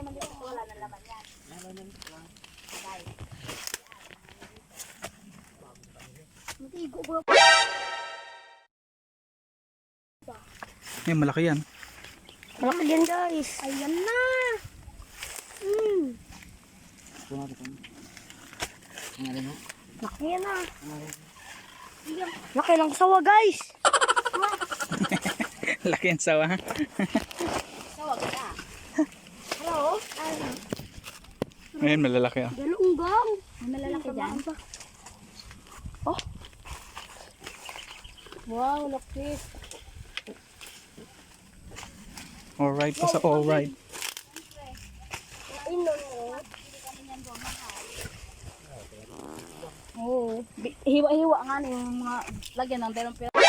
naman dito, wala na laman yan. Matigo ba? Eh, malaki yan. Malaki yan guys. Ayan na. Laki yan na. Laki ng sawa guys. Laki ang sawa. Sawa ka. Hello? Ngayon, malalaki ah. Galunggang. Malalaki dyan. Oh. Wow, laki. Alright pa sa alright. Oo. Hiwa-hiwa nga na yung mga lagyan ng dalawang piraso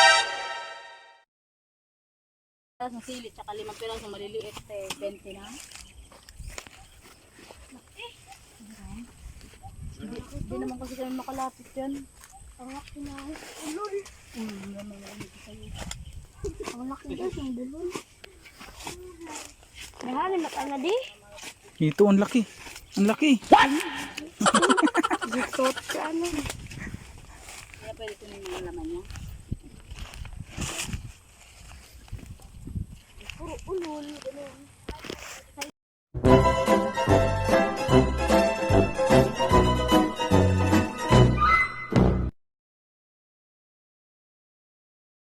ng sili tsaka 5 piraso maliliit 20 na. Hindi naman kasi kami makalapit yan. Ang laki na. Ulol. Ang laki na yung bulol. Nahalin na ka na di. Ito, ang laki. Ang laki. Dikot ka ano. Kaya pwede ko na yung laman niya. Puro ulol.